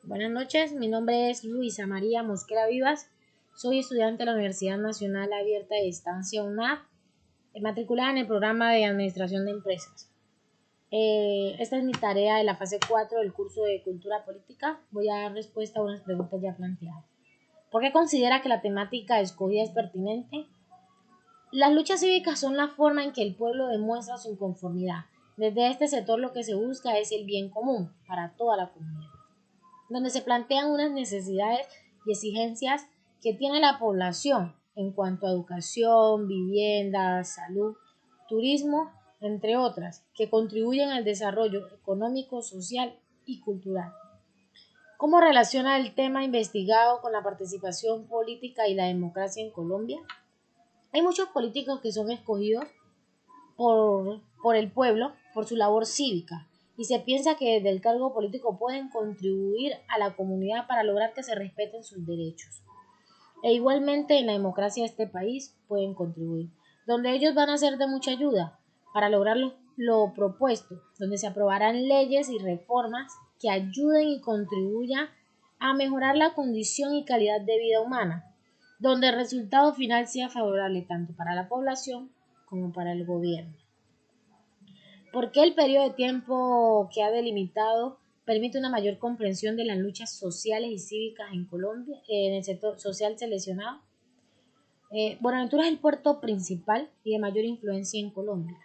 Buenas noches, mi nombre es Luisa María Mosquera Vivas, soy estudiante de la Universidad Nacional Abierta de Distancia UNAP, matriculada en el programa de Administración de Empresas. Esta es mi tarea de la fase 4 del curso de Cultura Política. Voy a dar respuesta a unas preguntas ya planteadas. ¿Por qué considera que la temática escogida es pertinente? Las luchas cívicas son la forma en que el pueblo demuestra su inconformidad. Desde este sector lo que se busca es el bien común para toda la comunidad, donde se plantean unas necesidades y exigencias que tiene la población en cuanto a educación, vivienda, salud, turismo, entre otras, que contribuyen al desarrollo económico, social y cultural. ¿Cómo relaciona el tema investigado con la participación política y la democracia en Colombia? Hay muchos políticos que son escogidos por el pueblo por su labor cívica, y se piensa que desde el cargo político pueden contribuir a la comunidad para lograr que se respeten sus derechos. E igualmente en la democracia de este país pueden contribuir, donde ellos van a ser de mucha ayuda para lograr lo propuesto, donde se aprobarán leyes y reformas que ayuden y contribuyan a mejorar la condición y calidad de vida humana, donde el resultado final sea favorable tanto para la población como para el gobierno. ¿Por qué el periodo de tiempo que ha delimitado permite una mayor comprensión de las luchas sociales y cívicas en Colombia, en el sector social seleccionado? Buenaventura es el puerto principal y de mayor influencia en Colombia.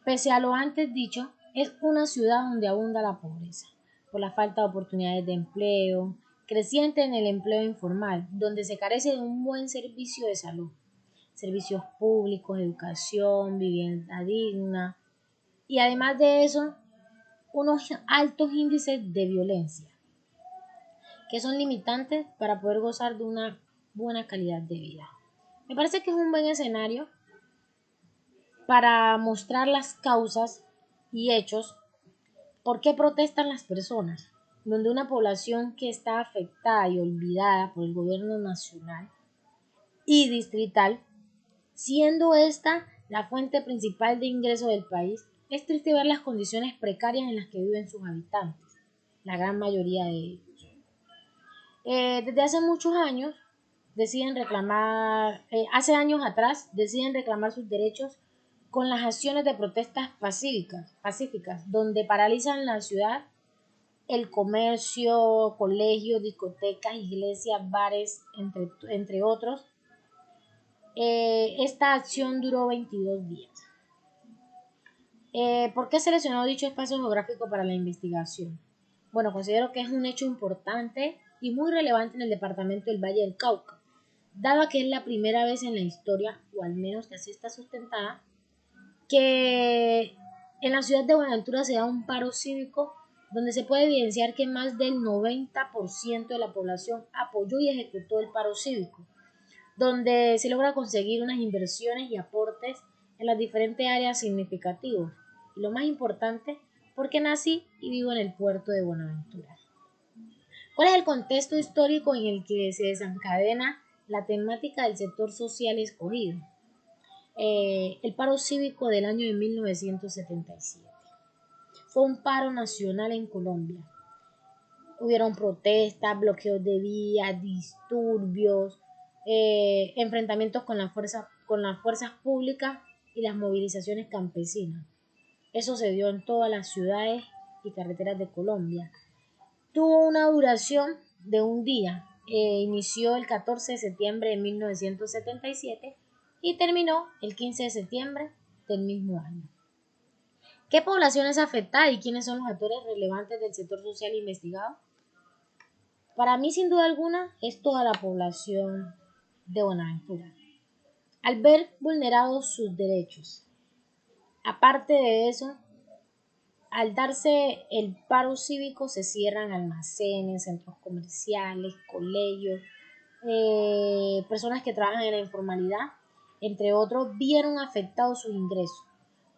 Pese a lo antes dicho, es una ciudad donde abunda la pobreza, por la falta de oportunidades de empleo, creciente en el empleo informal, donde se carece de un buen servicio de salud, servicios públicos, educación, vivienda digna, y además de eso, unos altos índices de violencia, que son limitantes para poder gozar de una buena calidad de vida. Me parece que es un buen escenario para mostrar las causas y hechos por qué protestan las personas, donde una población que está afectada y olvidada por el gobierno nacional y distrital, siendo esta la fuente principal de ingreso del país, es triste ver las condiciones precarias en las que viven sus habitantes, la gran mayoría de ellos. Desde hace muchos años deciden reclamar, hace años atrás deciden reclamar sus derechos con las acciones de protestas pacíficas, donde paralizan la ciudad, el comercio, colegios, discotecas, iglesias, bares, entre otros. Esta acción duró 22 días. ¿Por qué seleccionó dicho espacio geográfico para la investigación? Bueno, considero que es un hecho importante y muy relevante en el departamento del Valle del Cauca, dado que es la primera vez en la historia, o al menos que así está sustentada, que en la ciudad de Buenaventura se da un paro cívico donde se puede evidenciar que más del 90% de la población apoyó y ejecutó el paro cívico, donde se logra conseguir unas inversiones y aportes en las diferentes áreas significativos. Y lo más importante, porque nací y vivo en el puerto de Buenaventura. ¿Cuál es el contexto histórico en el que se desencadena la temática del sector social escogido? El paro cívico del año de 1977. Fue un paro nacional en Colombia. Hubieron protestas, bloqueos de vías, disturbios, enfrentamientos con las fuerzas públicas y las movilizaciones campesinas. Eso se dio en todas las ciudades y carreteras de Colombia. Tuvo una duración de un día. Inició el 14 de septiembre de 1977 y terminó el 15 de septiembre del mismo año. ¿Qué población es afectada y quiénes son los actores relevantes del sector social investigado? Para mí, sin duda alguna, es toda la población de Buenaventura. Al ver vulnerados sus derechos, aparte de eso, al darse el paro cívico se cierran almacenes, centros comerciales, colegios, personas que trabajan en la informalidad, entre otros, vieron afectados sus ingresos.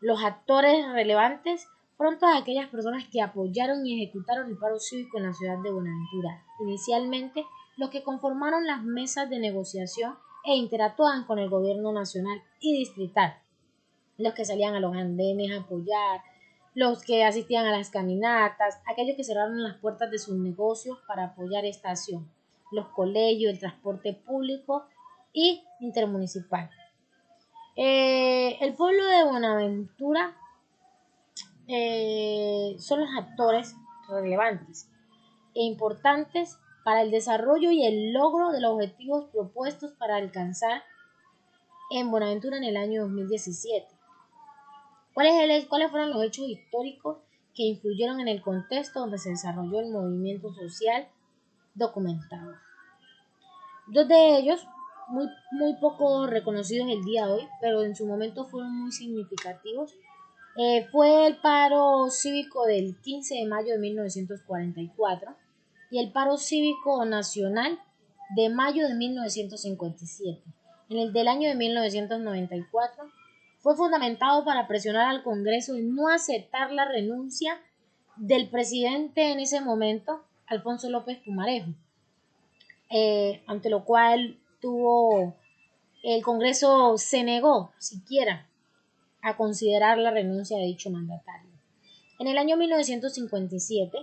Los actores relevantes fueron todas aquellas personas que apoyaron y ejecutaron el paro cívico en la ciudad de Buenaventura. Inicialmente, los que conformaron las mesas de negociación e interactuaban con el gobierno nacional y distrital, los que salían a los andenes a apoyar, los que asistían a las caminatas, aquellos que cerraron las puertas de sus negocios para apoyar esta acción, los colegios, el transporte público y intermunicipal. El pueblo de Buenaventura son los actores relevantes e importantes para el desarrollo y el logro de los objetivos propuestos para alcanzar en Buenaventura en el año 2017. ¿Cuáles fueron los hechos históricos que influyeron en el contexto donde se desarrolló el movimiento social documentado? Dos de ellos, muy poco reconocidos el día de hoy, pero en su momento fueron muy significativos, fue el paro cívico del 15 de mayo de 1944 y el paro cívico nacional de mayo de 1957. En el del año de 1994 fue fundamentado para presionar al Congreso en no aceptar la renuncia del presidente en ese momento, Alfonso López Pumarejo, ante lo cual el Congreso se negó siquiera a considerar la renuncia de dicho mandatario. En el año 1957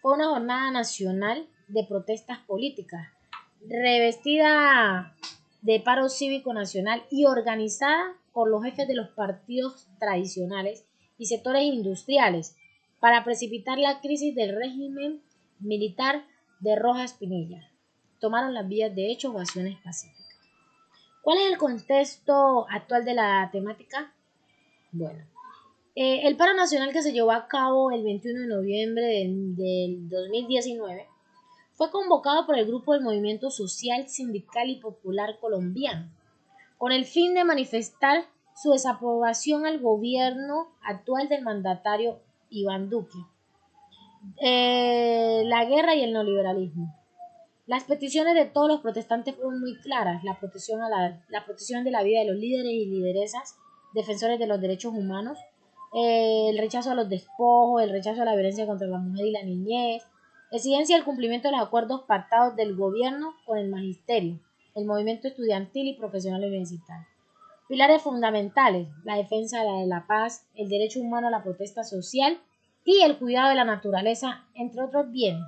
fue una jornada nacional de protestas políticas, revestida de paro cívico nacional y organizada por los jefes de los partidos tradicionales y sectores industriales para precipitar la crisis del régimen militar de Rojas Pinilla. Tomaron las vías de hecho o acciones pacíficas. ¿Cuál es el contexto actual de la temática? Bueno, el paro nacional que se llevó a cabo el 21 de noviembre del 2019 fue convocado por el Grupo del Movimiento Social, Sindical y Popular Colombiano, con el fin de manifestar su desaprobación al gobierno actual del mandatario Iván Duque, la guerra y el neoliberalismo. Las peticiones de todos los protestantes fueron muy claras: la protección de la vida de los líderes y lideresas, defensores de los derechos humanos, el rechazo a los despojos, el rechazo a la violencia contra la mujer y la niñez, exigencia del cumplimiento de los acuerdos pactados del gobierno con el magisterio, el movimiento estudiantil y profesional universitario. Pilares fundamentales: la defensa de la paz, el derecho humano a la protesta social y el cuidado de la naturaleza, entre otros bienes.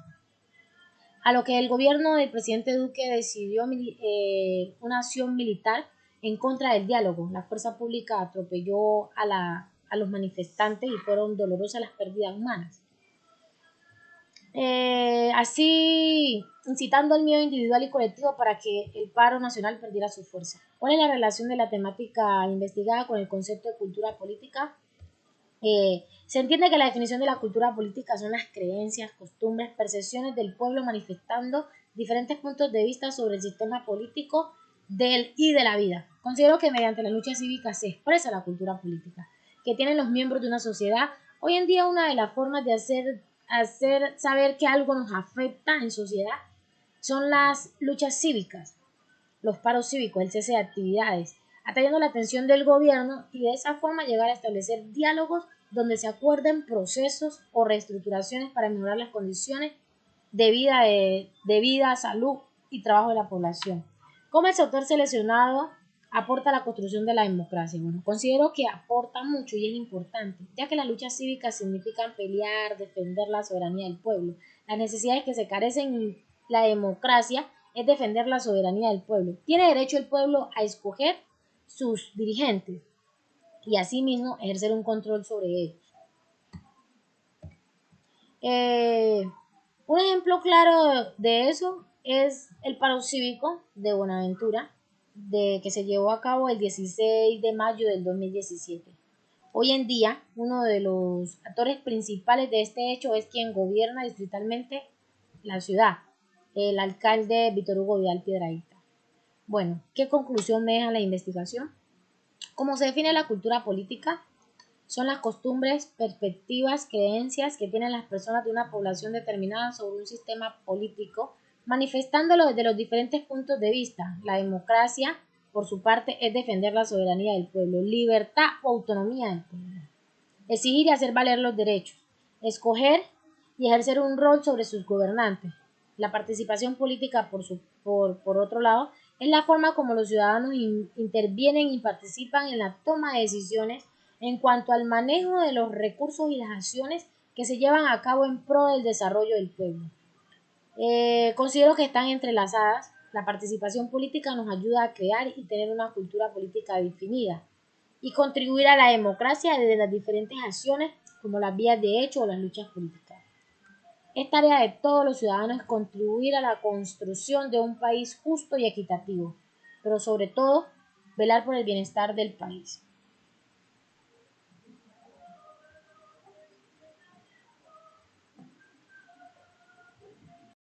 A lo que el gobierno del presidente Duque decidió una acción militar en contra del diálogo. La fuerza pública atropelló a los manifestantes y fueron dolorosas las pérdidas humanas. Así incitando al miedo individual y colectivo para que el paro nacional perdiera su fuerza. ¿Cuál es la relación de la temática investigada con el concepto de cultura política? Se entiende que la definición de la cultura política son las creencias, costumbres, percepciones del pueblo manifestando diferentes puntos de vista sobre el sistema político y de la vida. Considero que mediante la lucha cívica se expresa la cultura política que tienen los miembros de una sociedad. Hoy en día una de las formas de hacer saber que algo nos afecta en sociedad son las luchas cívicas, los paros cívicos, el cese de actividades, atrayendo la atención del gobierno y de esa forma llegar a establecer diálogos donde se acuerden procesos o reestructuraciones para mejorar las condiciones de vida, salud y trabajo de la población. ¿Cómo el sector seleccionado aporta a la construcción de la democracia? Bueno, considero que aporta mucho y es importante, ya que las luchas cívicas significan pelear, defender la soberanía del pueblo. Las necesidades que se carecen en la democracia es defender la soberanía del pueblo. Tiene derecho el pueblo a escoger sus dirigentes y asimismo ejercer un control sobre ellos. Un ejemplo claro de eso es el paro cívico de Buenaventura, que se llevó a cabo el 16 de mayo del 2017. Hoy en día, uno de los actores principales de este hecho es quien gobierna distritalmente la ciudad, el alcalde Víctor Hugo Vidal Piedrahíta. Bueno, ¿qué conclusión me deja la investigación? ¿Cómo se define la cultura política? Son las costumbres, perspectivas, creencias que tienen las personas de una población determinada sobre un sistema político, manifestándolo desde los diferentes puntos de vista. La democracia, por su parte, es defender la soberanía del pueblo, libertad o autonomía del pueblo, exigir y hacer valer los derechos, escoger y ejercer un rol sobre sus gobernantes. La participación política, por otro lado, es la forma como los ciudadanos intervienen y participan en la toma de decisiones en cuanto al manejo de los recursos y las acciones que se llevan a cabo en pro del desarrollo del pueblo. Considero que están entrelazadas. La participación política nos ayuda a crear y tener una cultura política definida y contribuir a la democracia desde las diferentes acciones como las vías de hecho o las luchas políticas. Es tarea de todos los ciudadanos contribuir a la construcción de un país justo y equitativo, pero sobre todo velar por el bienestar del país.